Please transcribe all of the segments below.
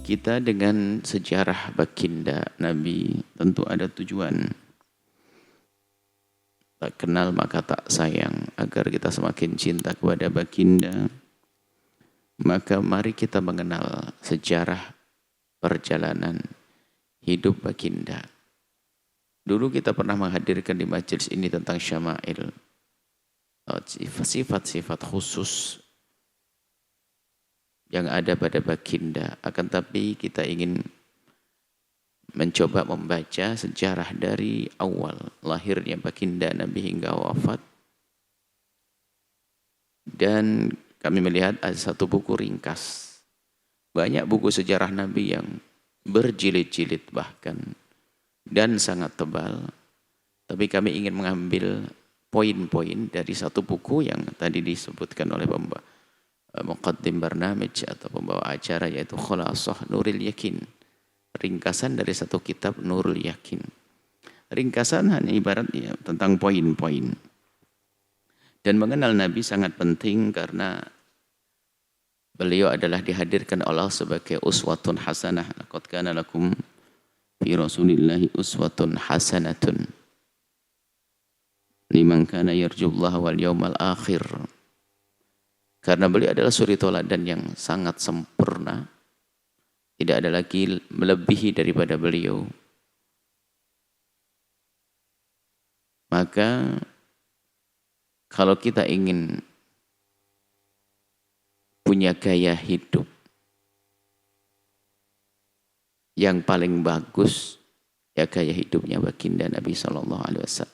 Kita dengan sejarah baginda Nabi tentu ada tujuan. Tak kenal maka tak sayang. Agar kita semakin cinta kepada baginda, maka mari kita mengenal sejarah perjalanan hidup baginda. Dulu kita pernah menghadirkan di majelis ini tentang syama'il, sifat-sifat khusus yang ada pada baginda. Akan tapi kita ingin mencoba membaca sejarah dari awal lahirnya baginda Nabi hingga wafat. Dan kami melihat ada satu buku ringkas. Banyak buku sejarah Nabi yang berjilid-jilid bahkan dan sangat tebal. Tapi kami ingin mengambil poin-poin dari satu buku yang tadi disebutkan oleh muqaddim barnamij atau pembawa acara, yaitu Khulasah Nurul Yakin. Ringkasan dari satu kitab Nurul Yakin. Ringkasan hanya ibaratnya tentang poin-poin. Dan mengenal Nabi sangat penting karena beliau adalah dihadirkan Allah sebagai uswatun hasanah. Laqad kana lakum fi Rasulillahi uswatun hasanatun liman kana yarjullaha wal yawmal akhir. Karena beliau adalah suri toladan yang sangat sempurna. Tidak ada lagi melebihi daripada beliau. Maka kalau kita ingin punya gaya hidup yang paling bagus, ya gaya hidupnya baginda Nabi SAW.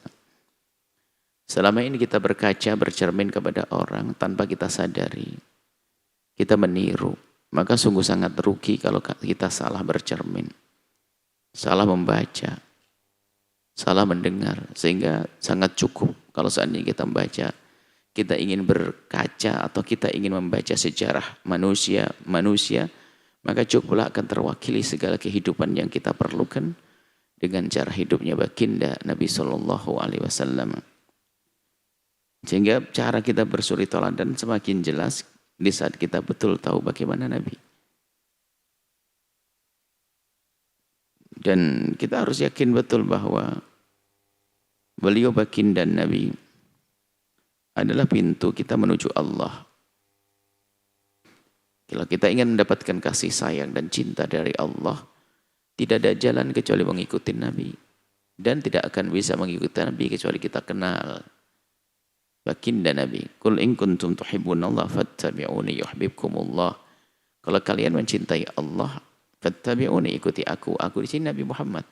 Selama ini kita berkaca, bercermin kepada orang tanpa kita sadari. Kita meniru. Maka sungguh sangat rugi kalau kita salah bercermin. Salah membaca. Salah mendengar. Sehingga sangat cukup kalau seandainya kita membaca. Kita ingin berkaca atau kita ingin membaca sejarah manusia. Maka cukuplah akan terwakili segala kehidupan yang kita perlukan dengan cara hidupnya baginda Nabi SAW. Sehingga cara kita bersuri toladan semakin jelas di saat kita betul tahu bagaimana Nabi. Dan kita harus yakin betul bahwa beliau baginda Nabi adalah pintu kita menuju Allah. Kalau kita ingin mendapatkan kasih sayang dan cinta dari Allah, tidak ada jalan kecuali mengikuti Nabi. Dan tidak akan bisa mengikuti Nabi kecuali kita kenal baginda Nabi. Qul in kuntum tuhibbunallaha fattabi'uni yuhibbukumullah. Kalau kalian mencintai Allah, fattabi'uni, ikuti aku. Aku di sini Nabi Muhammad.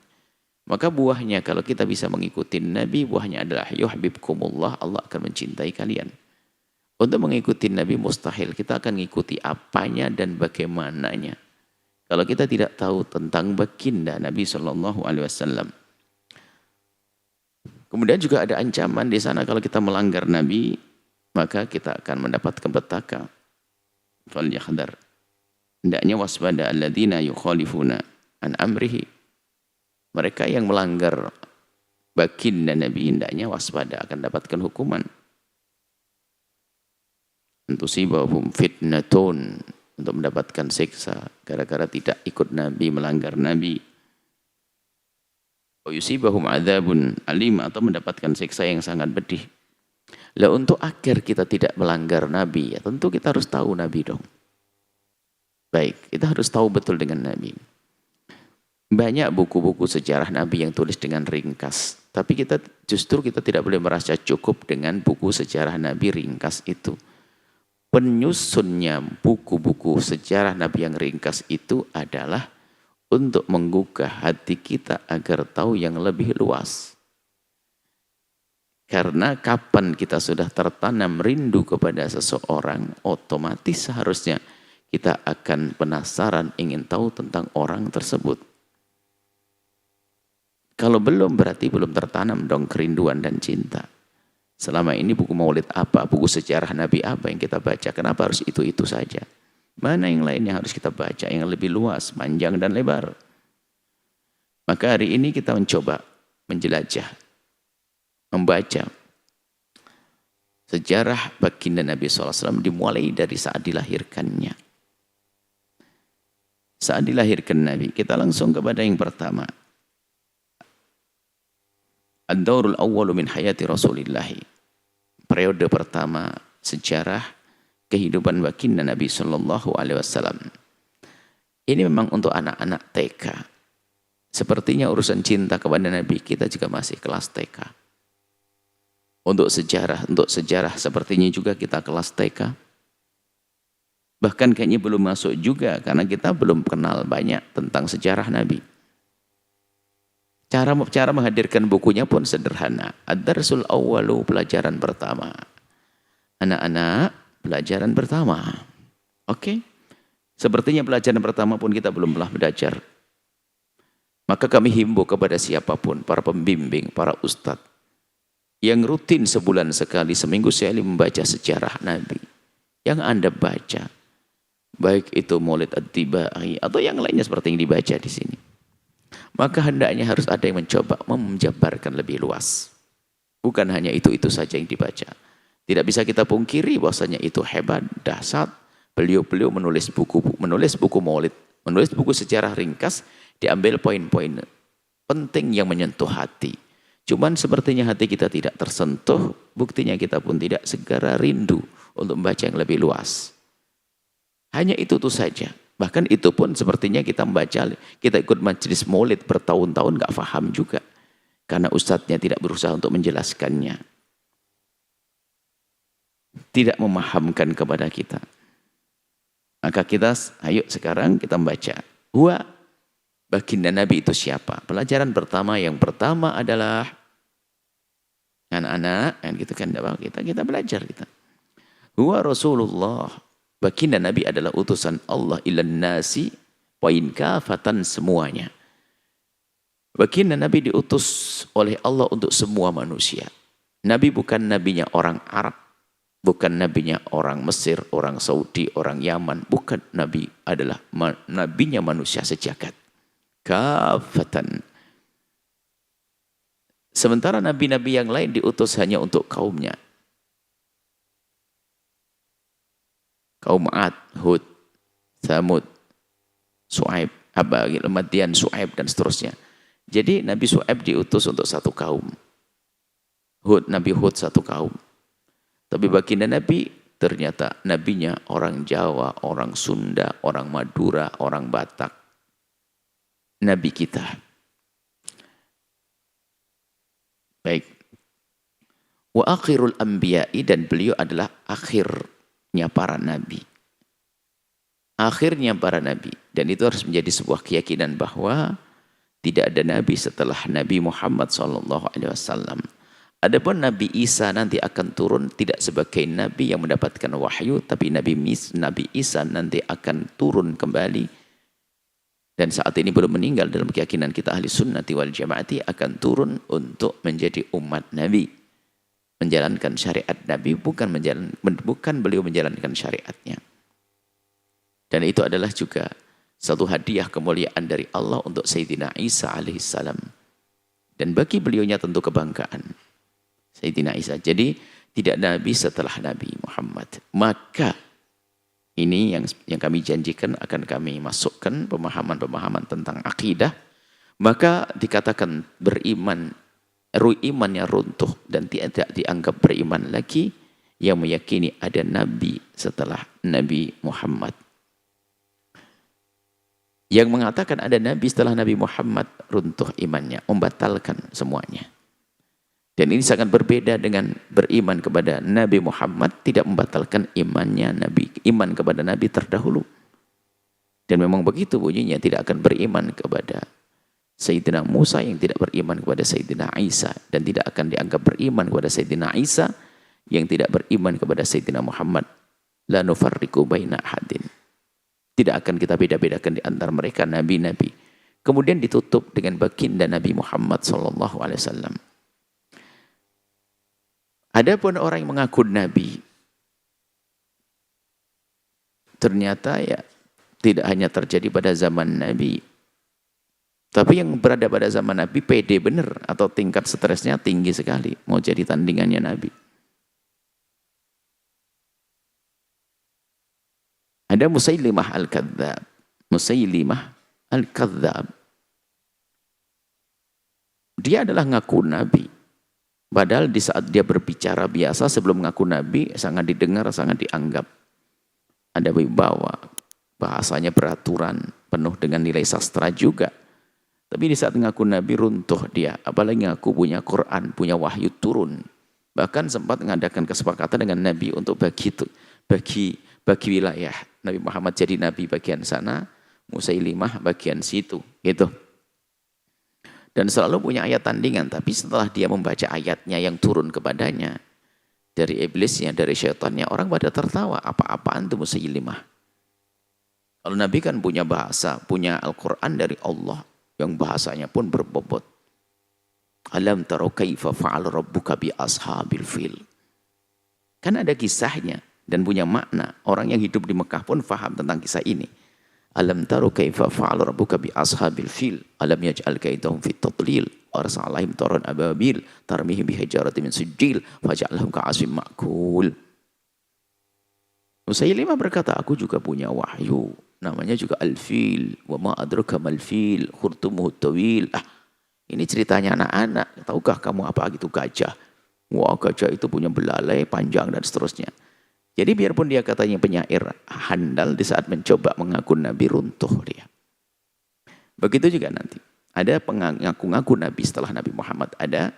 Maka buahnya kalau kita bisa mengikuti Nabi, buahnya adalah yuhibbukumullah, Allah akan mencintai kalian. Untuk mengikuti Nabi mustahil kita akan mengikuti apanya dan bagaimananya kalau kita tidak tahu tentang baginda Nabi SAW. Kemudian juga ada ancaman di sana kalau kita melanggar Nabi, maka kita akan mendapatkan petaka. Falyahdhar. Hendaknya waspada alladzina yukhalifuna an amrihi. Mereka yang melanggar baginda Nabi hendaknya waspada akan dapatkan hukuman. Antusibahum fitnatun, untuk mendapatkan siksa gara-gara tidak ikut Nabi, melanggar Nabi. Yusibahum adzabun alim, atau mendapatkan siksa yang sangat pedih. Lah untuk agar kita tidak melanggar Nabi, ya tentu kita harus tahu Nabi dong. Baik, kita harus tahu betul dengan Nabi. Banyak buku-buku sejarah Nabi yang tulis dengan ringkas, tapi kita tidak boleh merasa cukup dengan buku sejarah Nabi ringkas itu. Penyusunnya buku-buku sejarah Nabi yang ringkas itu adalah untuk menggugah hati kita agar tahu yang lebih luas. Karena kapan kita sudah tertanam rindu kepada seseorang, otomatis seharusnya kita akan penasaran ingin tahu tentang orang tersebut. Kalau belum, berarti belum tertanam dong kerinduan dan cinta. Selama ini buku maulid apa, buku sejarah Nabi apa yang kita baca, kenapa harus itu-itu saja? Mana yang lain yang harus kita baca, yang lebih luas, panjang dan lebar? Maka hari ini kita mencoba menjelajah, membaca sejarah baginda Nabi SAW dimulai dari saat dilahirkannya. Saat dilahirkan Nabi, kita langsung kepada yang pertama. Ad-daurul awwalu min hayati Rasulillahi. Periode pertama sejarah kehidupan baginda Nabi sallallahu alaihi wasallam. Ini memang untuk anak-anak TK. Sepertinya urusan cinta kepada Nabi kita juga masih kelas TK. Untuk sejarah sepertinya juga kita kelas TK. Bahkan kayaknya belum masuk juga karena kita belum kenal banyak tentang sejarah Nabi. Cara menghadirkan bukunya pun sederhana. Ad-darsul awwalu, pelajaran pertama. Anak-anak, pelajaran pertama. Oke? Sepertinya pelajaran pertama pun kita belum pernah belajar. Maka kami himbau kepada siapapun, para pembimbing, para ustadz, yang rutin sebulan sekali, seminggu sekali membaca sejarah Nabi. Yang Anda baca, baik itu Maulid At-Tibai atau yang lainnya seperti yang dibaca di sini. Maka hendaknya harus ada yang mencoba menjabarkan lebih luas. Bukan hanya itu-itu saja yang dibaca. Tidak bisa kita pungkiri bahwasanya itu hebat, dahsyat. Beliau menulis buku Maulid, menulis buku sejarah ringkas, diambil poin-poin penting yang menyentuh hati. Cuman sepertinya hati kita tidak tersentuh, buktinya kita pun tidak segera rindu untuk membaca yang lebih luas. Hanya itu saja. Bahkan itu pun sepertinya kita membaca, kita ikut majelis maulid bertahun-tahun nggak paham juga. Karena ustadznya tidak berusaha untuk menjelaskannya. Tidak memahamkan kepada kita. Maka kita, ayo sekarang kita membaca. Baginda Nabi itu siapa? Pelajaran pertama, yang pertama adalah anak-anak, kan gitu kan, kita belajar kita. Huwa Rasulullah. Baginda Nabi adalah utusan Allah ilan nasi poin kafatan semuanya. Baginda Nabi diutus oleh Allah untuk semua manusia. Nabi bukan nabinya orang Arab, bukan nabinya orang Mesir, orang Saudi, orang Yaman, bukan. Nabi adalah nabinya manusia sejagat. Kafatan. Sementara nabi-nabi yang lain diutus hanya untuk kaumnya. Kaum Ad, Hud, Thamud, Su'aib, Madian, Su'aib, dan seterusnya. Jadi Nabi Su'aib diutus untuk satu kaum. Nabi Hud satu kaum. Tapi baginda Nabi ternyata nabinya orang Jawa, orang Sunda, orang Madura, orang Batak. Nabi kita. Baik. Wa akhirul anbiya'i, dan beliau adalah akhirnya para nabi. Akhirnya para nabi. Dan itu harus menjadi sebuah keyakinan bahwa tidak ada nabi setelah Nabi Muhammad SAW. Adapun Nabi Isa nanti akan turun tidak sebagai nabi yang mendapatkan wahyu, tapi Nabi Isa nanti akan turun kembali. Dan saat ini belum meninggal dalam keyakinan kita ahli sunnati wal jamaati, akan turun untuk menjadi umat Nabi. Menjalankan syariat Nabi, bukan beliau menjalankan syariatnya. Dan itu adalah juga satu hadiah kemuliaan dari Allah untuk Sayyidina Isa alaihissalam. Dan bagi beliaunya tentu kebanggaan. Sayyidina Isa. Jadi tidak nabi setelah Nabi Muhammad. Maka ini yang kami janjikan akan kami masukkan pemahaman-pemahaman tentang akidah. Maka dikatakan imannya runtuh dan tidak dianggap beriman lagi yang meyakini ada nabi setelah Nabi Muhammad. Yang mengatakan ada nabi setelah Nabi Muhammad runtuh imannya, membatalkan semuanya. Dan ini sangat berbeda dengan beriman kepada Nabi Muhammad, tidak membatalkan iman kepada Nabi terdahulu. Dan memang begitu bunyinya, tidak akan beriman kepada Sayyidina Musa yang tidak beriman kepada Sayyidina Isa, dan tidak akan dianggap beriman kepada Sayyidina Isa yang tidak beriman kepada Sayyidina Muhammad. La nufarriqu baina ahadin. Tidak akan kita beda-bedakan di antara mereka nabi-nabi. Kemudian ditutup dengan baginda Nabi Muhammad SAW. Adapun orang yang mengaku nabi, ternyata ya tidak hanya terjadi pada zaman Nabi, tapi yang berada pada zaman Nabi pede benar atau tingkat stresnya tinggi sekali, mau jadi tandingannya Nabi. Ada Musailimah al-Kadzdzab. Musailimah al-Kadzab. Dia adalah ngaku nabi. Padahal di saat dia berbicara biasa sebelum ngaku nabi sangat didengar, sangat dianggap. Ada wibawa, bahasanya beraturan, penuh dengan nilai sastra juga. Tapi di saat ngaku nabi runtuh dia. Apalagi ngaku punya Quran, punya wahyu turun. Bahkan sempat mengadakan kesepakatan dengan nabi untuk bagi wilayah. Nabi Muhammad jadi nabi bagian sana, Musailimah bagian situ, gitu. Dan selalu punya ayat tandingan, tapi setelah dia membaca ayatnya yang turun kepadanya, dari iblisnya, dari syaitannya, orang pada tertawa, apa-apaan itu Musailimah. Kalau Nabi kan punya bahasa, punya Al-Quran dari Allah, yang bahasanya pun berbobot. Alam taro kaifa fa'al rabbuka bi ashabil fil. Kan ada kisahnya, dan punya makna. Orang yang hidup di Mekah pun faham tentang kisah ini. Alam taru kaifa fa'ala rabbuka bi ashabil fil alam yaj'al kaidahum fit tadlil arsala alaihim taran ababil tarmihim bi hijaratin min sijil faj'alahum ka'asfin ma'kul. Musailimah berkata, aku juga punya wahyu, namanya juga al-fil, wa ma adraka mal fil khurtumuhu tawil. Ini ceritanya anak-anak, tahukah kamu apa gitu gajah? Wah, gajah itu punya belalai panjang dan seterusnya. Jadi biarpun dia katanya penyair handal, di saat mencoba mengaku nabi runtuh dia. Begitu juga nanti. Ada pengaku-ngaku nabi setelah Nabi Muhammad ada.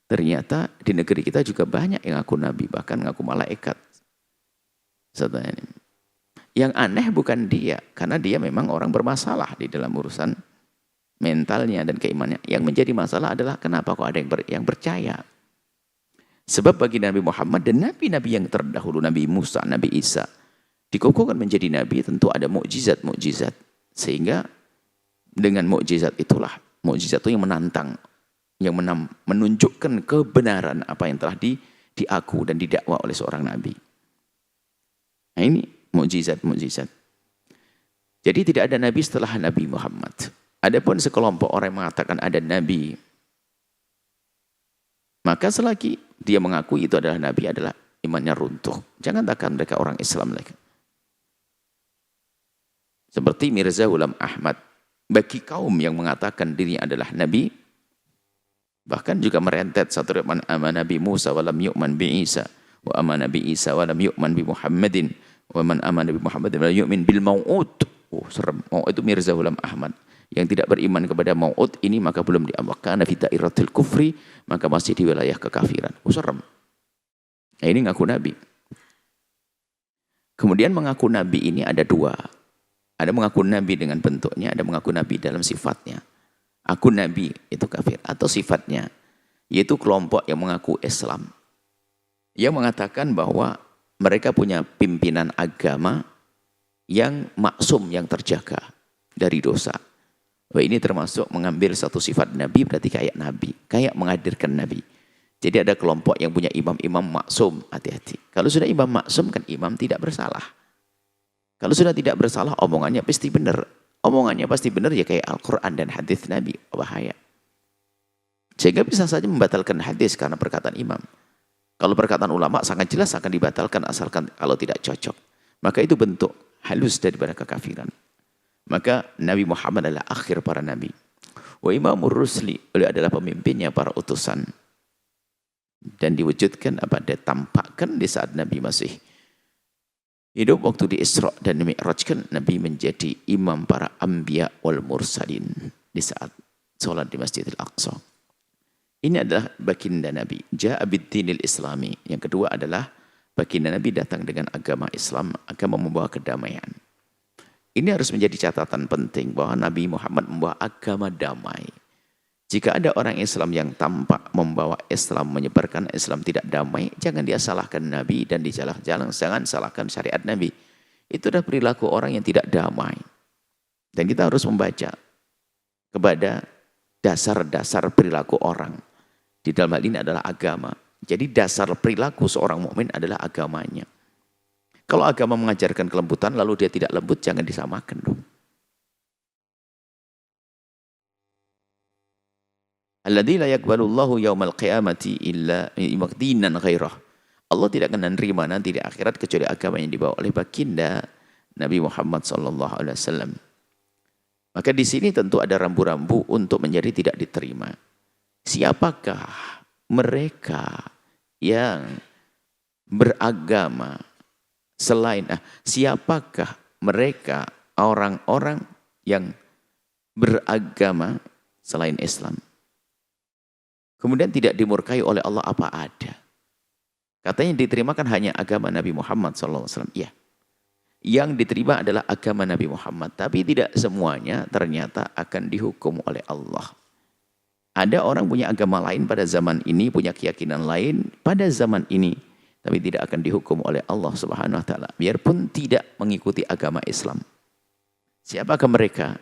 Ternyata di negeri kita juga banyak yang ngaku nabi, bahkan ngaku malaikat. Yang aneh bukan dia, karena dia memang orang bermasalah di dalam urusan mentalnya dan keimanannya. Yang menjadi masalah adalah kenapa kok ada yang percaya. Sebab bagi Nabi Muhammad dan nabi-nabi yang terdahulu, Nabi Musa, Nabi Isa, dikukuhkan menjadi nabi tentu ada mukjizat-mukjizat. Sehingga dengan mukjizat itulah, mukjizat itu yang menantang, yang menunjukkan kebenaran apa yang telah diaku dan didakwa oleh seorang nabi. Nah ini mukjizat-mukjizat. Jadi tidak ada nabi setelah Nabi Muhammad. Adapun sekelompok orang yang mengatakan ada nabi, maka selagi dia mengaku itu adalah nabi, adalah imannya runtuh. Jangan takkan mereka orang Islam lagi. Seperti Mirza Ghulam Ahmad, bagi kaum yang mengatakan dirinya adalah nabi, bahkan juga merentet satu riwayat, aman Nabi Musa wa lam yu'man bi Isa, wa aman Nabi Isa wa lam yu'man bi Muhammadin, wa man aman Nabi Muhammadin wa lam yu'min bil mau'ud. Oh, serem. Mau'ud itu Mirza Ghulam Ahmad. Yang tidak beriman kepada mau'ud ini maka belum diamalkan fi dairatil kufri, maka masih di wilayah kekafiran. Oh, serem. Nah, ini ngaku nabi. Kemudian mengaku nabi ini ada dua. Ada mengaku nabi dengan bentuknya, ada mengaku nabi dalam sifatnya. Aku nabi itu kafir, atau sifatnya, yaitu kelompok yang mengaku Islam. Yang mengatakan bahwa mereka punya pimpinan agama yang maksum, yang terjaga dari dosa. Wah, ini termasuk mengambil satu sifat nabi, berarti kayak nabi, kayak menghadirkan nabi. Jadi ada kelompok yang punya imam-imam maksum, hati-hati. Kalau sudah imam maksum kan imam tidak bersalah. Kalau sudah tidak bersalah, omongannya pasti benar. Omongannya pasti benar ya kayak Al-Quran dan hadis Nabi, bahaya. Sehingga bisa saja membatalkan hadis karena perkataan imam. Kalau perkataan ulama sangat jelas akan dibatalkan asalkan kalau tidak cocok. Maka itu bentuk halus daripada kekafiran. Maka Nabi Muhammad adalah akhir para nabi. Wa imamur rusli, beliau adalah pemimpinnya para utusan. Dan diwujudkan apa? Ditampakkan di saat Nabi masih hidup waktu di Isra dan Mi'rajkan, Nabi menjadi imam para anbiya wal mursalin di saat sholat di Masjidil Aqsa. Ini adalah baginda Nabi. Ja'a bid-dinil islami. Yang kedua adalah baginda Nabi datang dengan agama Islam, agama membawa kedamaian. Ini harus menjadi catatan penting bahwa Nabi Muhammad membawa agama damai. Jika ada orang Islam yang tampak membawa Islam, menyebarkan Islam tidak damai, jangan dia salahkan Nabi dan jangan salahkan syariat Nabi. Itu adalah perilaku orang yang tidak damai. Dan kita harus membaca kepada dasar-dasar perilaku orang. Di dalam hal ini adalah agama. Jadi dasar perilaku seorang mukmin adalah agamanya. Kalau agama mengajarkan kelembutan lalu dia tidak lembut, jangan disamakan dong. Alladzi la yaqbalullahu yaumal qiyamati illa dinan ghairah. Allah tidak akan menerima nanti di akhirat kecuali agama yang dibawa oleh baginda Nabi Muhammad sallallahu alaihi wasallam. Maka di sini tentu ada rambu-rambu untuk menjadi tidak diterima. Siapakah mereka yang beragama selain, siapakah mereka orang-orang yang beragama selain Islam? Kemudian tidak dimurkai oleh Allah apa ada? Katanya diterimakan hanya agama Nabi Muhammad SAW. Iya. Yang diterima adalah agama Nabi Muhammad. Tapi tidak semuanya ternyata akan dihukum oleh Allah. Ada orang punya agama lain pada zaman ini, punya keyakinan lain pada zaman ini. Tapi tidak akan dihukum oleh Allah Subhanahu Wa Taala. Biarpun tidak mengikuti agama Islam. Siapakah mereka?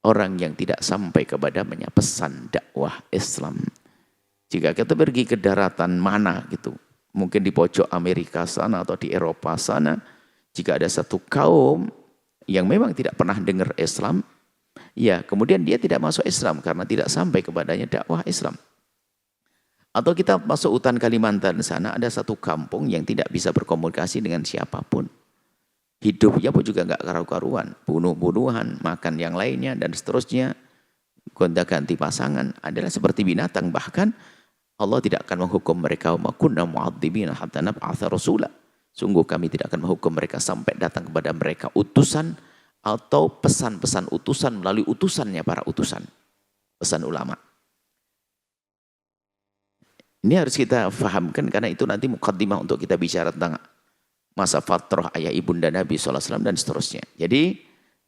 Orang yang tidak sampai kepadanya pesan dakwah Islam. Jika kita pergi ke daratan mana gitu, mungkin di pojok Amerika sana atau di Eropa sana, jika ada satu kaum yang memang tidak pernah dengar Islam, ya kemudian dia tidak masuk Islam karena tidak sampai kepadanya dakwah Islam. Atau kita masuk hutan Kalimantan sana, ada satu kampung yang tidak bisa berkomunikasi dengan siapapun. Hidupnya pun juga nggak karu-karuan, bunuh-bunuhan, makan yang lainnya dan seterusnya, gonta-ganti pasangan, adalah seperti binatang. Bahkan Allah tidak akan menghukum mereka, wa kunna mu'adzibina hatta nab'atsa rasula. Sungguh kami tidak akan menghukum mereka sampai datang kepada mereka utusan atau pesan-pesan utusan melalui utusannya para utusan. Pesan ulama. Ini harus kita fahamkan karena itu nanti mukaddimah untuk kita bicara tentang masa fatrah ayah ibunda Nabi SAW dan seterusnya. Jadi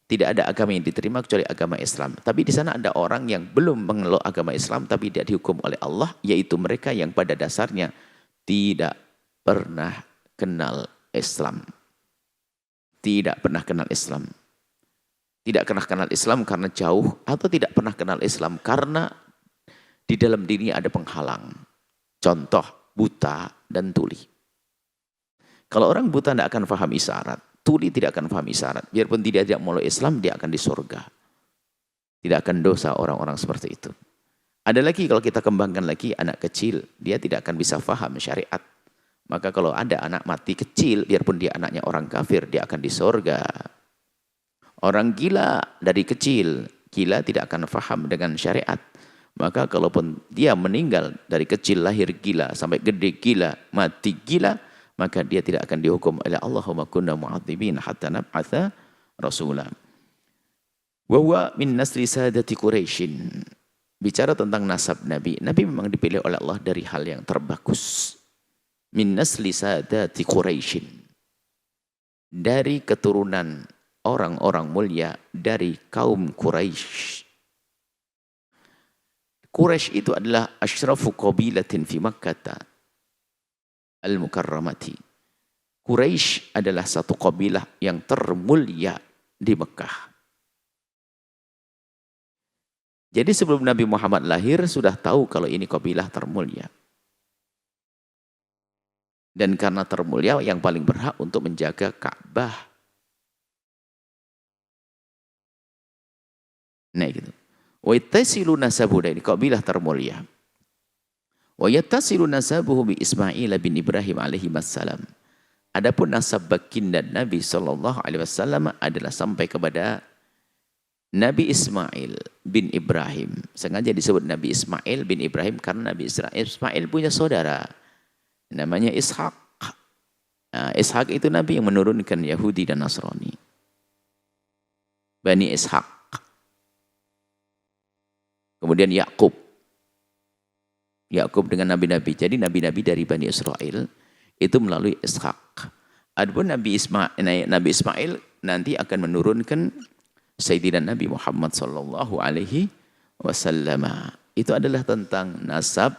tidak ada agama yang diterima kecuali agama Islam. Tapi di sana ada orang yang belum mengelok agama Islam tapi tidak dihukum oleh Allah, yaitu mereka yang pada dasarnya tidak pernah kenal Islam. Tidak pernah kenal Islam. Tidak pernah kenal Islam karena jauh, atau tidak pernah kenal Islam karena di dalam dirinya ada penghalang. Contoh, buta dan tuli. Kalau orang buta tidak akan paham isyarat, tuli tidak akan paham isyarat. Biarpun tidak meluk Islam, dia akan di surga. Tidak akan dosa orang-orang seperti itu. Ada lagi kalau kita kembangkan lagi anak kecil, dia tidak akan bisa paham syariat. Maka kalau ada anak mati kecil, biarpun dia anaknya orang kafir, dia akan di surga. Orang gila dari kecil, gila tidak akan paham dengan syariat. Maka kalaupun dia meninggal dari kecil, lahir gila, sampai gede gila, mati gila, maka dia tidak akan dihukum oleh Allahumma kunna mu'adzibin hatta nab'atha rasulah. Wa huwa min nasli sadati Quraisyin. Bicara tentang nasab Nabi, Nabi memang dipilih oleh Allah dari hal yang terbagus. Min nasli sadati Quraisyin. Dari keturunan orang-orang mulia dari kaum Quraisy. Quraisy itu adalah asyrafu qabilatin fi Makkah al-Mukarramati. Quraisy adalah satu kabilah yang termulia di Mekah. Jadi sebelum Nabi Muhammad lahir sudah tahu kalau ini kabilah termulia. Dan karena termulia yang paling berhak untuk menjaga Ka'bah. Nah gitu. Wa yattasilu nasabuhu, ini kabilah termulia. Wa yattasilu nasabuhu bi Ismail bin Ibrahim alaihi wassalam. Adapun nasab baginda Nabi sallallahu alaihi wasallam adalah sampai kepada Nabi Ismail bin Ibrahim. Sengaja disebut Nabi Ismail bin Ibrahim karena Nabi Ismail punya saudara namanya Ishak. Nah, Ishak itu Nabi yang menurunkan Yahudi dan Nasrani. Bani Ishak. Kemudian Yakub. Yakub dengan nabi-nabi. Jadi nabi-nabi dari Bani Israel itu melalui Ishak. Adapun Nabi Ismail nanti akan menurunkan Sayyidina Nabi Muhammad sallallahu alaihi wasallam. Itu adalah tentang nasab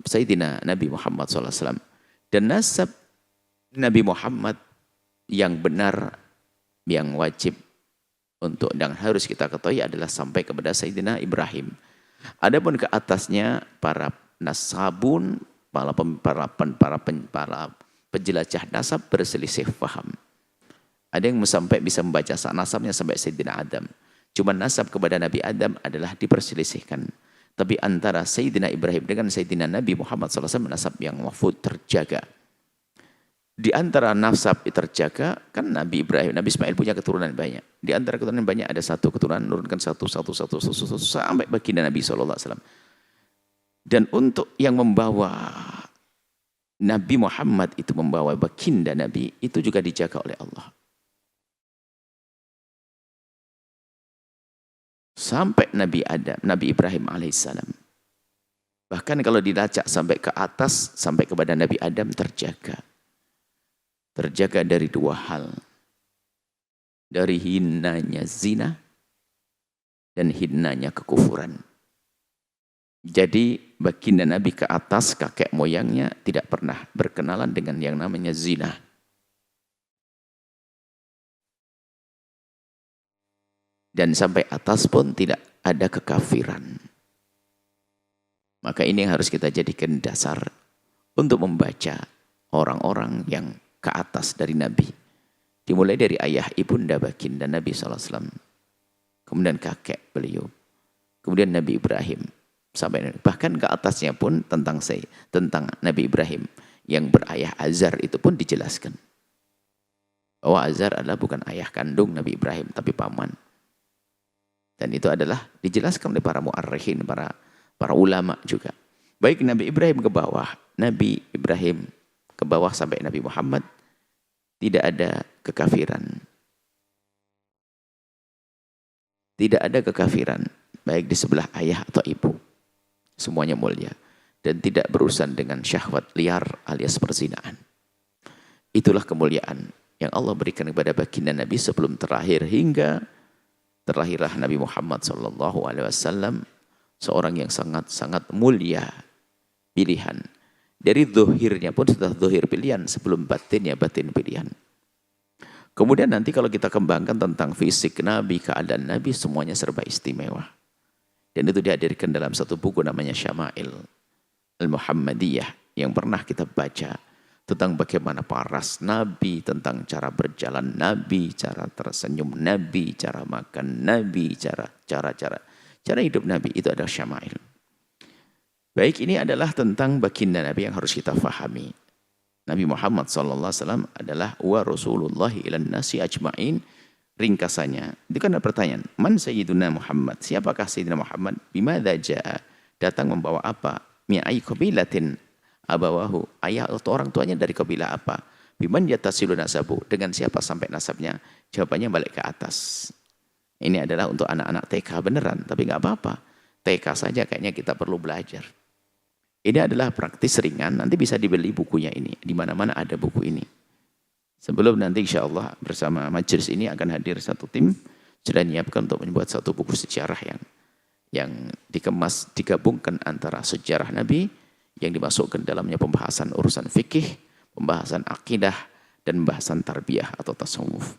Sayyidina Nabi Muhammad sallallahu alaihi wasallam. Dan nasab Nabi Muhammad yang benar, yang wajib untuk dan harus kita ketahui adalah sampai kepada Sayyidina Ibrahim. Adapun ke atasnya para nasabun, para penjelajah nasab berselisih paham. Ada yang sampai bisa membaca nasabnya sampai Sayyidina Adam. Cuma nasab kepada Nabi Adam adalah diperselisihkan. Tapi antara Sayyidina Ibrahim dengan Sayyidina Nabi Muhammad SAW nasab yang mahfud terjaga. Di antara nasab terjaga, kan Nabi Ibrahim, Nabi Ismail punya keturunan banyak. Di antara keturunan banyak ada satu keturunan, menurunkan satu, sampai baginda Nabi SAW. Dan untuk yang membawa Nabi Muhammad itu membawa baginda Nabi, itu juga dijaga oleh Allah. Sampai Nabi Adam, Nabi Ibrahim alaihissalam. Bahkan kalau dilacak sampai ke atas, sampai kepada Nabi Adam terjaga. Terjaga dari dua hal. Dari hinanya zina dan hinanya kekufuran. Jadi baginda Nabi ke atas, kakek moyangnya tidak pernah berkenalan dengan yang namanya zina. Dan sampai atas pun tidak ada kekafiran. Maka ini yang harus kita jadikan dasar untuk membaca orang-orang yang ke atas dari Nabi. Dimulai dari ayah ibunda baginda Nabi SAW. Kemudian kakek beliau. Kemudian Nabi Ibrahim. Sampai bahkan ke atasnya pun tentang Nabi Ibrahim. Yang berayah Azar itu pun dijelaskan. Bahwa Azar adalah bukan ayah kandung Nabi Ibrahim, tapi paman. Dan itu adalah dijelaskan oleh para mu'arrikhin, para ulama juga. Baik Nabi Ibrahim ke bawah, Nabi Ibrahim ke bawah sampai Nabi Muhammad, tidak ada kekafiran. Tidak ada kekafiran, baik di sebelah ayah atau ibu. Semuanya mulia. Dan tidak berurusan dengan syahwat liar alias perzinaan. Itulah kemuliaan yang Allah berikan kepada baginda Nabi sebelum terlahir hingga terlahirlah Nabi Muhammad SAW, seorang yang sangat-sangat mulia pilihan. Dari zuhirnya pun sudah zuhir pilihan, sebelum batinnya batin pilihan. Kemudian nanti kalau kita kembangkan tentang fisik Nabi, keadaan Nabi, semuanya serba istimewa. Dan itu dihadirkan dalam satu buku namanya Syama'il Al-Muhammadiyah yang pernah kita baca. Tentang bagaimana paras Nabi, tentang cara berjalan Nabi, cara tersenyum Nabi, cara makan Nabi, cara hidup Nabi, itu adalah syama'il. Baik, ini adalah tentang baginda Nabi yang harus kita fahami. Nabi Muhammad SAW adalah wa Rasulullahi ilan nasi ajma'in. Ringkasannya, itu kan ada pertanyaan, man Sayyiduna Muhammad, siapakah Sayyidina Muhammad? Bimadha ja'a, datang membawa apa? Mi'ai qabilatin abawahu, ayah atau orang tuanya dari kabilah apa? Biman yatasilu nasabu, dengan siapa sampai nasabnya? Jawabannya balik ke atas. Ini adalah untuk anak-anak TK beneran, tapi nggak apa-apa. TK saja kayaknya kita perlu belajar. Ini adalah praktis ringan, nanti bisa dibeli bukunya ini. Di mana-mana ada buku ini. Sebelum nanti insya Allah bersama majelis ini akan hadir satu tim, sudah menyiapkan untuk membuat satu buku sejarah yang dikemas, digabungkan antara sejarah Nabi, yang dimasukkan dalamnya pembahasan urusan fikih, pembahasan akidah, dan pembahasan tarbiyah atau tasawuf.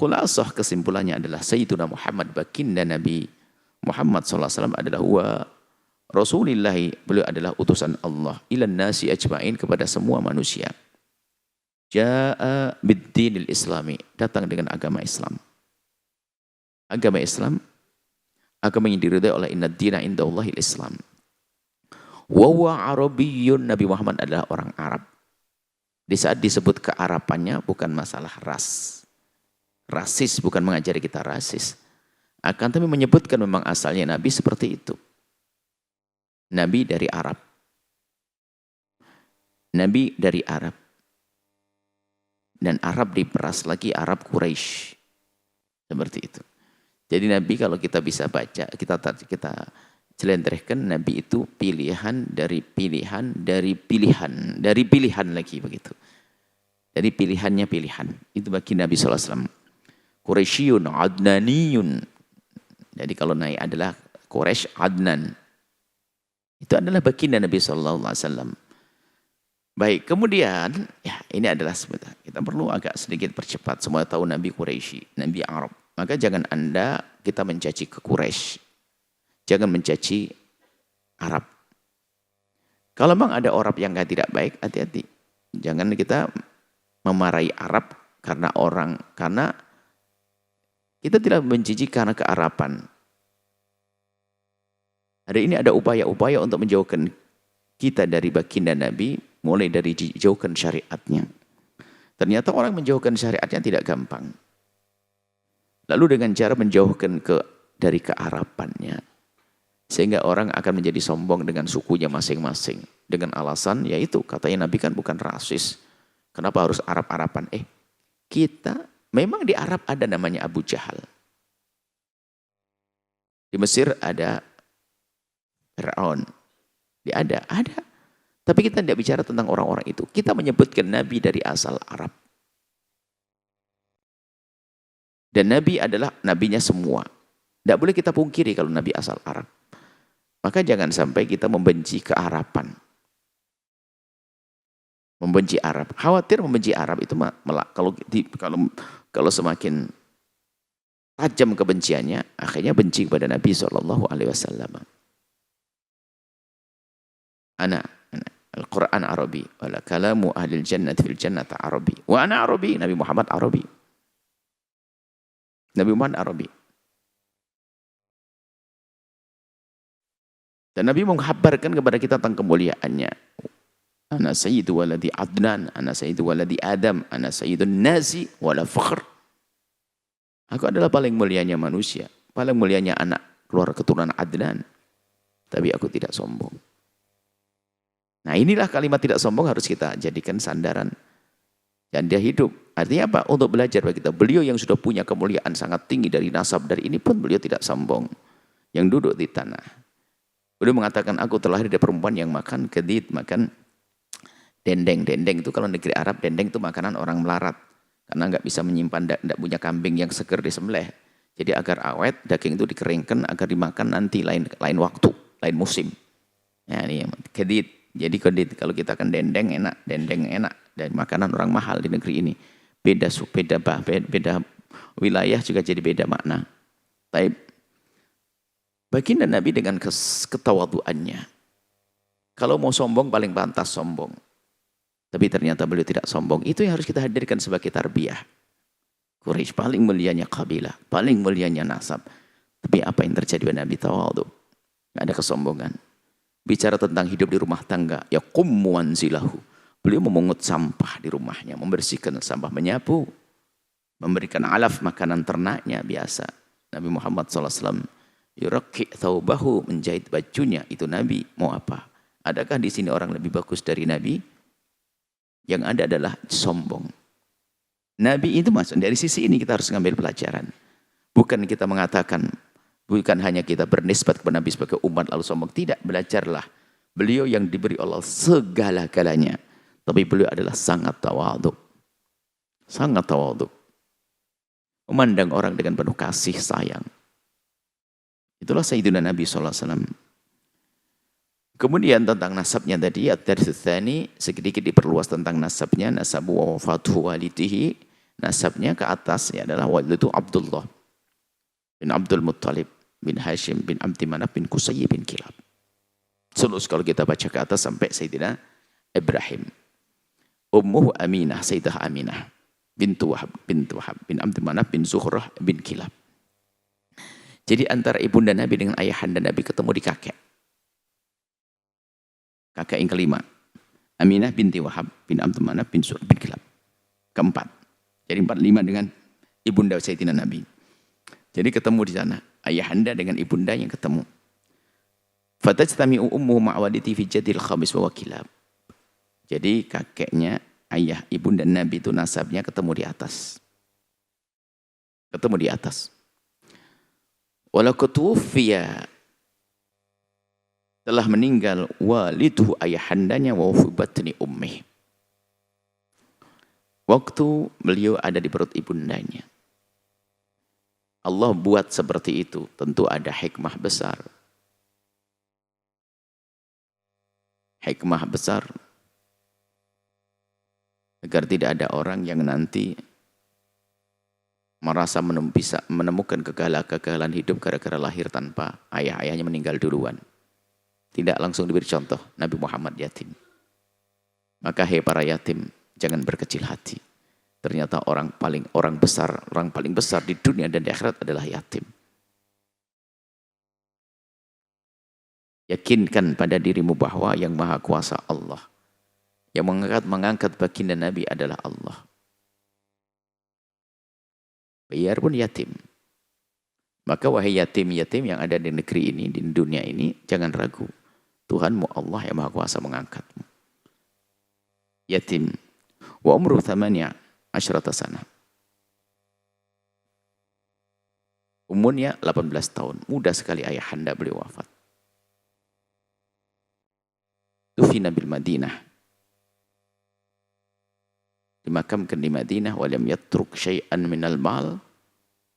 Khulasah kesimpulannya adalah Sayyiduna Muhammad baginda Nabi Muhammad SAW adalah huwa Rasulillahi, beliau adalah utusan Allah ilan nasi ajma'in, kepada semua manusia. Ja'a biddinil islami, datang dengan agama Islam. Agama Islam, agama yang diridai oleh inna dina indallahil Islam. Wawa Arabiyyun, Nabi Muhammad adalah orang Arab. Di saat disebut kearapannya bukan masalah ras. Rasis, bukan mengajari kita rasis. Akan tapi menyebutkan memang asalnya Nabi seperti itu. Nabi dari Arab. Nabi dari Arab. Dan Arab diperas lagi Arab Quraisy. Seperti itu. Jadi Nabi kalau kita bisa baca, kita jelentrehkan, Nabi itu pilihan dari pilihan dari pilihan dari pilihan lagi begitu. Dari pilihannya pilihan. Itu bagi Nabi SAW. Quraisyun, Adnaniyun. Jadi kalau naik adalah Quraisy Adnan. Itu adalah baginda Nabi SAW. Baik, kemudian ya ini adalah sebentar. Kita perlu agak sedikit percepat. Semua tahu Nabi Quraisy, Nabi Arab. Maka jangan kita mencaci ke Quraisy. Jangan mencaci Arab. Kalau memang ada orang yang tidak baik, hati-hati. Jangan kita memarahi Arab karena kita tidak mencaci karena kearaban. Hari ini ada upaya-upaya untuk menjauhkan kita dari baginda Nabi, mulai dari dijauhkan syariatnya. Ternyata orang menjauhkan syariatnya tidak gampang. Lalu dengan cara menjauhkan dari kearapannya, sehingga orang akan menjadi sombong dengan sukunya masing-masing. Dengan alasan, yaitu katanya Nabi kan bukan rasis. Kenapa harus Arab-Araban? Kita, memang di Arab ada namanya Abu Jahal. Di Mesir ada Fir'aun. Ada. Tapi kita tidak bicara tentang orang-orang itu. Kita menyebutkan Nabi dari asal Arab. Dan Nabi adalah nabinya semua. Tidak boleh kita pungkiri kalau Nabi asal Arab. Maka jangan sampai kita membenci kearapan. Membenci Arab. Khawatir membenci Arab itu kalau semakin tajam kebenciannya, akhirnya benci kepada Nabi SAW. Al-Quran Arabi, wala kalamu ahlil jannati fil jannati Arabi. Wa ana Arabi, Nabi Muhammad Arabi. Nabi Muhammad Arabi. Dan Nabi menghabarkan kepada kita tentang kemuliaannya. Ana sayyidu waladi Adnan, ana sayyidu waladi Adam, ana sayyidun nasi wala fakhr. Aku adalah paling mulianya manusia, paling mulianya anak keluar keturunan Adnan. Tapi aku tidak sombong. Nah, inilah kalimat tidak sombong harus kita jadikan sandaran. Dan dia hidup. Artinya apa? Untuk belajar bagi kita. Beliau yang sudah punya kemuliaan sangat tinggi dari nasab, dari ini pun beliau tidak sombong. Yang duduk di tanah. Beliau mengatakan, aku terlahir dari perempuan yang makan kedit, makan dendeng. Dendeng itu kalau negeri Arab, dendeng itu makanan orang melarat. Karena nggak bisa menyimpan, tidak punya kambing yang seger disembelih. Jadi agar awet, daging itu dikeringkan agar dimakan nanti lain waktu, lain musim. Ya, ini kedit. Jadi kalau kita kan dendeng enak dan makanan orang mahal di negeri ini. Beda wilayah juga jadi beda makna. Baik. Baginda Nabi dengan ketawaduannya. Kalau mau sombong paling pantas sombong. Tapi ternyata beliau tidak sombong. Itu yang harus kita hadirkan sebagai tarbiyah. Quraisy paling mulianya kabilah, paling mulianya nasab. Tapi apa yang terjadi pada Nabi tawadu? Tidak ada kesombongan. Bicara tentang hidup di rumah tangga, ya qummu wanzilahu. Beliau memungut sampah di rumahnya, membersihkan sampah, menyapu, memberikan alaf makanan ternaknya biasa. Nabi Muhammad SAW yuraqi thawbahu, menjahit bajunya. Itu Nabi. Mau apa? Adakah di sini orang lebih bagus dari Nabi? Yang ada adalah sombong. Nabi itu masuk dari sisi ini kita harus mengambil pelajaran. Bukan kita mengatakan, bukan hanya kita bernisbat kepada Nabi sebagai umat lalu sombong. Tidak, belajarlah. Beliau yang diberi Allah segala-galanya. Tapi beliau adalah sangat tawadhu. Sangat tawadhu. Memandang orang dengan penuh kasih sayang. Itulah Sayyidina Nabi SAW. Kemudian tentang nasabnya tadi, at-taritsani sedikit diperluas tentang nasabnya. Nasabu wa wafatuhu walidihi. Nasabnya ke atas ya adalah walid itu Abdullah bin Abdul Muttalib bin Hashim bin Abdi Manaf bin Qusay bin Kilab. Terus kalau kita baca ke atas sampai Sayyidina Ibrahim. Ummuhu Aminah, Sayyidah Aminah bintu Wahab bin Abdi Manaf bin Zuhrah bin Kilab. Jadi antara ibunda Nabi dengan ayahanda Nabi ketemu di kakek. Kakek yang kelima. Aminah binti Wahab bin Abdi Manaf bin Zuhrah bin Kilab. Keempat. Jadi 45 dengan ibunda Sayyidina Nabi. Jadi ketemu di sana. Ayahanda dengan ibunda yang ketemu. Fatajtami'u ummuhu ma'waliti fi jadil khamis wa kilab. Jadi kakeknya, ayah, ibunda Nabi itu nasabnya ketemu di atas. Ketemu di atas. Walau kutufiya telah meninggal waliduhu ayahandanya wa fi batni ummih. Waktu beliau ada di perut ibundanya. Allah buat seperti itu, tentu ada hikmah besar. Hikmah besar. Agar tidak ada orang yang nanti merasa bisa menemukan kegagalan hidup gara-gara lahir tanpa ayahnya meninggal duluan. Tidak langsung diberi contoh, Nabi Muhammad yatim. Maka hai para yatim, jangan berkecil hati. Ternyata orang paling besar di dunia dan di akhirat adalah yatim. Yakinkan pada dirimu bahwa yang maha kuasa Allah. Yang mengangkat baginda Nabi adalah Allah. biarpun yatim. Maka wahai yatim-yatim yang ada di negeri ini, di dunia ini, jangan ragu. Tuhanmu Allah yang Maha Kuasa mengangkatmu. Yatim. Wa umruh thamaniya asyrata sana. Umurnya 18 tahun. Muda sekali ayahanda beliau wafat. Dufina bil Madinah. Dimakamkan di Madinah. Walam yatruk syai'an minal mal.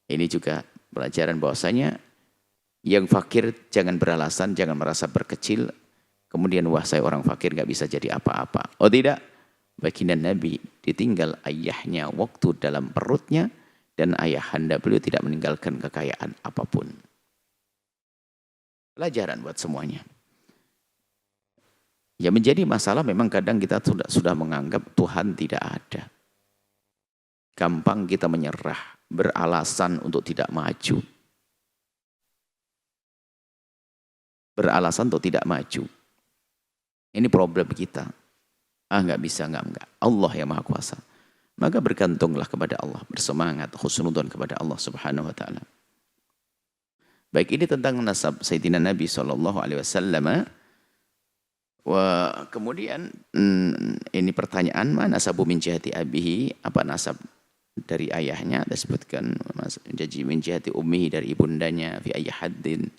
Ini juga pelajaran bahwasanya yang fakir jangan beralasan, jangan merasa berkecil. Kemudian wah saya orang fakir gak bisa jadi apa-apa. Oh tidak. Baginda Nabi ditinggal ayahnya waktu dalam perutnya. Dan ayahanda beliau tidak meninggalkan kekayaan apapun. Pelajaran buat semuanya. Ya menjadi masalah memang kadang kita sudah menganggap Tuhan tidak ada. Gampang kita menyerah, beralasan untuk tidak maju. Beralasan untuk tidak maju. Ini problem kita. Nggak bisa, nggak. Allah yang Maha Kuasa. Maka bergantunglah kepada Allah, bersemangat, husnudzon kepada Allah Subhanahu wa taala. Baik, ini tentang nasab Sayyidina Nabi SAW. Kemudian ini pertanyaan, mana nasabu min jihati abihi, apa nasab dari ayahnya? Disebutkan jadi min jihati ummihi, dari ibundanya, fi ayyi haddin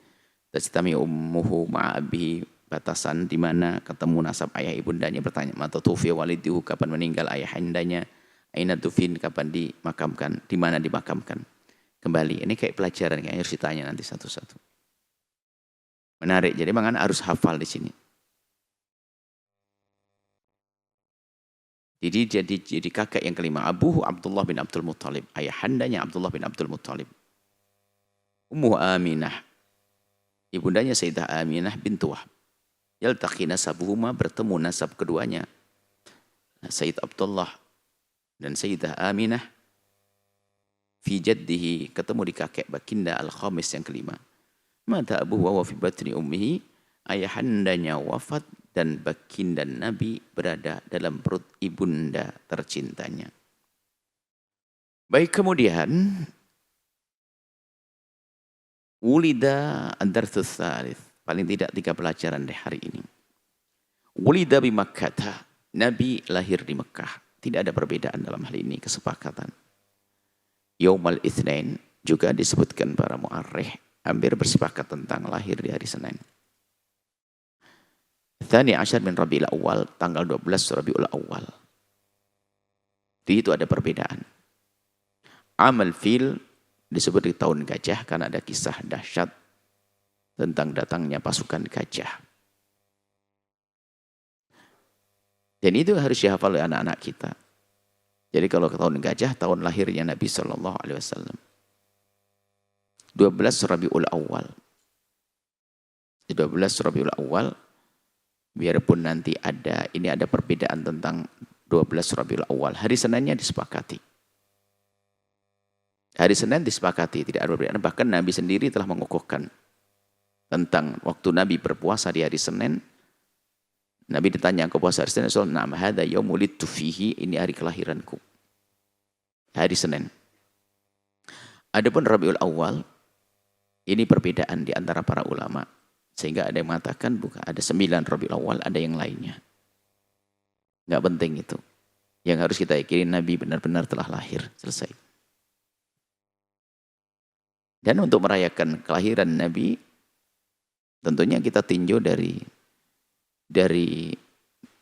tajtami ummuhu ma'a abihi, batasan di mana ketemu nasab ayah ibundanya. Bertanya, mata tufi walidihu, kapan meninggal ayahandanya? Aina dufin, kapan dimakamkan, di mana dimakamkan. Kembali, ini kayak pelajaran yang harus ditanya nanti satu-satu. Menarik, jadi makanya harus hafal di sini. Jadi kakak yang kelima, Abuhu Abdullah bin Abdul Muttalib, ayahandanya Abdullah bin Abdul Muttalib. Ummu Aminah, ibundanya Sayyidah Aminah bintu Wahb. Yaltaqi nasabuhuma, bertemu nasab keduanya. Sayyid Abdullah dan Sayyidah Aminah fi jaddihi, ketemu di kakek baginda al-khamis yang kelima. Mata abuhu wa fi batni ummihi, ayahandanya wafat dan baginda Nabi berada dalam perut ibunda tercintanya. Baik, kemudian wulida ad-darsus tsalits, paling tidak 3 pelajaran deh hari ini. Wulida bi Makkah, Nabi lahir di Mekah. Tidak ada perbedaan dalam hal ini, kesepakatan. Yaumal Itsnain juga disebutkan para mu'arrikh, hampir bersepakat tentang lahir di hari Senin. Tsani Asyar min Rabiul Awal, tanggal 12 Rabiul Awal. Di itu ada perbedaan. Amal Fil disebut di tahun gajah karena ada kisah dahsyat tentang datangnya pasukan gajah. Dan itu harus dihafal oleh anak-anak kita. Jadi kalau ke tahun gajah, tahun lahirnya Nabi SAW. 12 Rabiul Awal. 12 Rabiul Awal, biarpun nanti ini ada perbedaan tentang 12 Rabiul Awal. Hari Seninnya disepakati. Hari Senin disepakati, tidak ada perbedaan. Bahkan Nabi sendiri telah mengukuhkan tentang waktu Nabi berpuasa di hari Senin. Nabi ditanya ke puasa hari Senin, "Na'am hadza yaumul wulidtu fihi", ini hari kelahiranku. Hari Senin. Adapun Rabiul Awal, ini perbedaan di antara para ulama. Sehingga ada yang mengatakan bukan ada 9 Rabiul Awal, ada yang lainnya. Enggak penting itu. Yang harus kita yakini Nabi benar-benar telah lahir, selesai. Dan untuk merayakan kelahiran Nabi, tentunya kita tinjau dari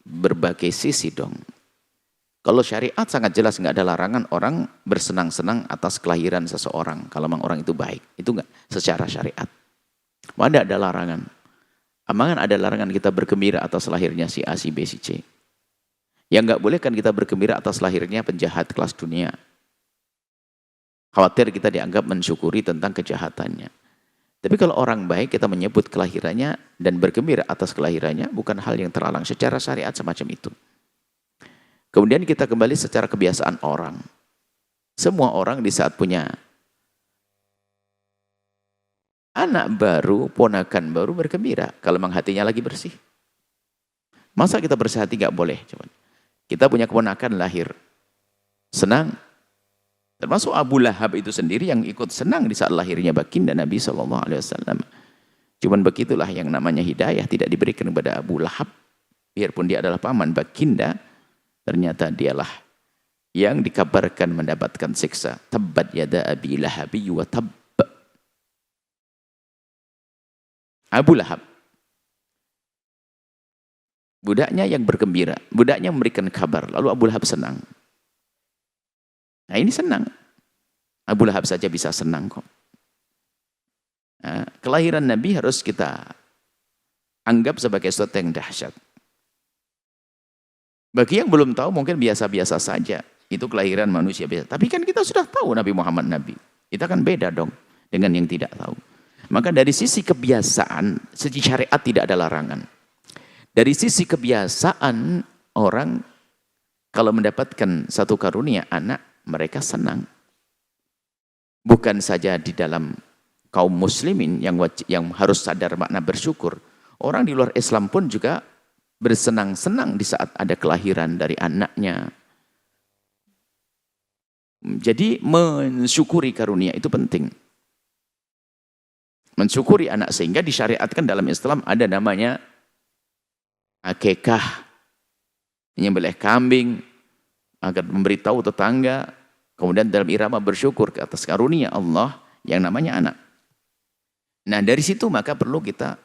berbagai sisi dong. Kalau syariat sangat jelas, nggak ada larangan orang bersenang-senang atas kelahiran seseorang. Kalau memang orang itu baik, itu nggak secara syariat. Mana ada larangan. Amangan ada larangan kita bergembira atas lahirnya si A, si B, si C. Yang nggak boleh kan kita bergembira atas lahirnya penjahat kelas dunia. Khawatir kita dianggap mensyukuri tentang kejahatannya. Tapi kalau orang baik kita menyebut kelahirannya dan bergembira atas kelahirannya bukan hal yang terlarang secara syariat semacam itu. Kemudian kita kembali secara kebiasaan orang. Semua orang di saat punya anak baru, ponakan baru bergembira kalau memang hatinya lagi bersih. Masa kita bersih hati gak boleh? Coba. Kita punya keponakan lahir. Senang. Termasuk Abu Lahab itu sendiri yang ikut senang di saat lahirnya baginda Nabi SAW. Cuman begitulah yang namanya hidayah tidak diberikan kepada Abu Lahab. Biarpun dia adalah paman baginda, ternyata dialah yang dikabarkan mendapatkan siksa. Tabbat yada Abi Lahabi wa tabb. Abu Lahab. Budaknya yang bergembira. Budaknya memberikan kabar. Lalu Abu Lahab senang. Nah ini senang. Abu Lahab saja bisa senang kok. Nah, kelahiran Nabi harus kita anggap sebagai sesuatu yang dahsyat. Bagi yang belum tahu mungkin biasa-biasa saja. Itu kelahiran manusia biasa. Tapi kan kita sudah tahu Nabi Muhammad Nabi. Kita kan beda dong dengan yang tidak tahu. Maka dari sisi kebiasaan, sisi syariat tidak ada larangan. Dari sisi kebiasaan orang kalau mendapatkan satu karunia anak, mereka senang. Bukan saja di dalam kaum muslimin yang harus sadar makna bersyukur. Orang di luar Islam pun juga bersenang-senang di saat ada kelahiran dari anaknya. Jadi mensyukuri karunia itu penting. Mensyukuri anak sehingga disyariatkan dalam Islam ada namanya akikah, menyembelih kambing agar memberitahu tetangga, kemudian dalam irama bersyukur ke atas karunia Allah yang namanya anak. Nah dari situ maka perlu kita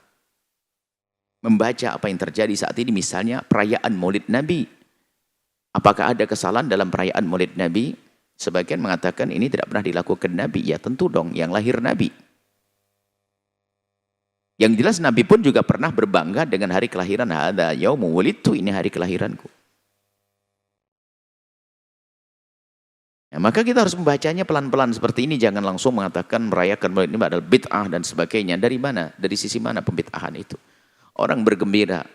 membaca apa yang terjadi saat ini, misalnya perayaan Maulid Nabi. Apakah ada kesalahan dalam perayaan Maulid Nabi? Sebagian mengatakan ini tidak pernah dilakukan Nabi. Ya tentu dong, yang lahir Nabi. Yang jelas Nabi pun juga pernah berbangga dengan hari kelahiran. Hada yaumu wulidtu, ini hari kelahiranku. Ya, maka kita harus membacanya pelan-pelan seperti ini. Jangan langsung mengatakan merayakan Maulid ini adalah bid'ah dan sebagainya. Dari mana? Dari sisi mana pembid'ahan itu? Orang bergembira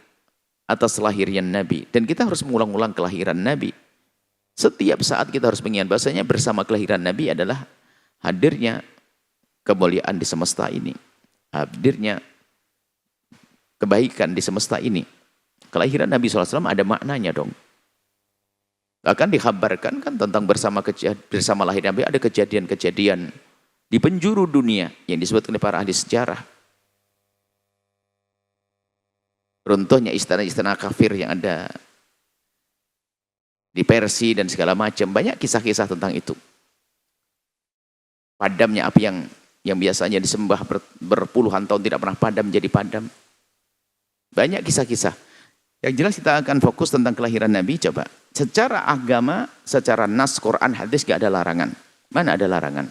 atas lahirnya Nabi. Dan kita harus mengulang-ulang kelahiran Nabi. Setiap saat kita harus mengingat bahasanya bersama kelahiran Nabi adalah hadirnya kemuliaan di semesta ini. Hadirnya kebaikan di semesta ini. Kelahiran Nabi SAW ada maknanya dong. Bahkan dikhabarkan kan tentang bersama lahir Nabi ada kejadian-kejadian di penjuru dunia yang disebut oleh para ahli sejarah. Runtuhnya istana-istana kafir yang ada di Persia dan segala macam. Banyak kisah-kisah tentang itu. Padamnya api yang biasanya disembah berpuluhan tahun tidak pernah padam menjadi padam. Banyak kisah-kisah. Yang jelas kita akan fokus tentang kelahiran Nabi. Coba. Secara agama, secara nas Quran hadis gak ada larangan. Mana ada larangan?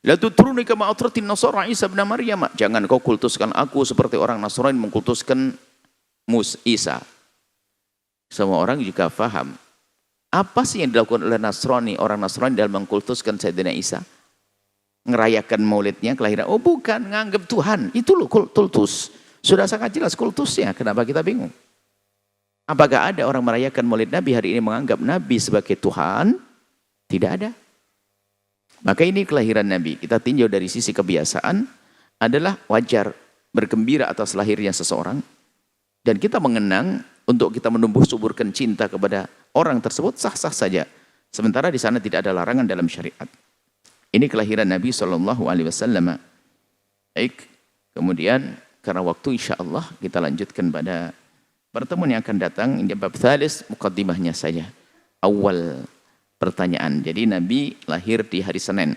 La tutruni kama atratin Nasara Isa bin Maryam. Jangan kau kultuskan aku seperti orang Nasrani mengkultuskan Isa. Semua orang juga faham. Apa sih yang dilakukan oleh Nasrani, orang Nasrani dalam mengkultuskan Sayyidina Isa? Ngerayakan maulidnya, kelahiran. Oh bukan, nganggap Tuhan. Itu loh kultus. Sudah sangat jelas kultusnya, kenapa kita bingung? Apakah ada orang merayakan maulid Nabi hari ini menganggap Nabi sebagai Tuhan? Tidak ada. Maka ini kelahiran Nabi. Kita tinjau dari sisi kebiasaan adalah wajar bergembira atas lahirnya seseorang. Dan kita mengenang untuk kita menumbuh suburkan cinta kepada orang tersebut sah-sah saja. Sementara di sana tidak ada larangan dalam syariat. Ini kelahiran Nabi SAW. Baik, kemudian karena waktu insya Allah kita lanjutkan pada pertemuan yang akan datang. Ini bab thalis, mukaddimahnya saja. Awal pertanyaan. Jadi Nabi lahir di hari Senin.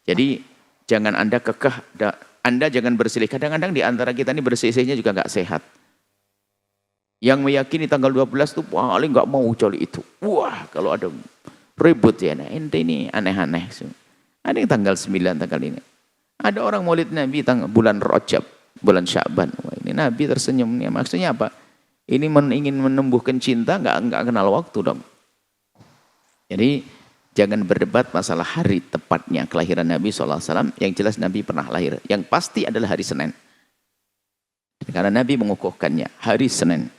Jadi jangan Anda kekeh, Anda jangan berselisih. Kadang-kadang di antara kita ini berselisihnya juga nggak sehat. Yang meyakini tanggal 12 itu paling nggak mau kecuali itu. Wah, kalau ada ribut ya, nah, ini aneh-aneh. Ada yang tanggal 9 tanggal ini. Ada orang maulid Nabi bulan Rajab, bulan Sya'ban. Wah, ini Nabi tersenyum nih. Maksudnya apa? Ini ingin menumbuhkan cinta, nggak kenal waktu dong. Jadi jangan berdebat masalah hari tepatnya kelahiran Nabi SAW. Yang jelas Nabi pernah lahir. Yang pasti adalah hari Senin. Karena Nabi mengukuhkannya hari Senin.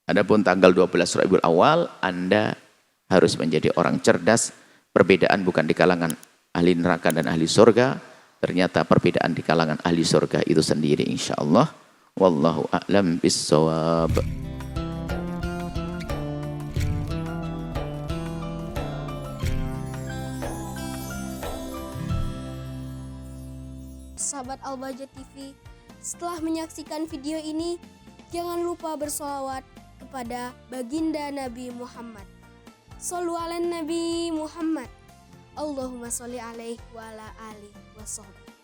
Adapun tanggal 12 Rabiul Awal, Anda harus menjadi orang cerdas. Perbedaan bukan di kalangan ahli neraka dan ahli surga. Ternyata perbedaan di kalangan ahli surga itu sendiri insyaallah. Wallahu a'lam bissawab. sahabat Al-Bahjah TV, setelah menyaksikan video ini, jangan lupa bersolawat kepada baginda Nabi Muhammad. Shollu ala Nabi Muhammad. Allahumma sholli alaihi wa ala alihi wa sahbihi.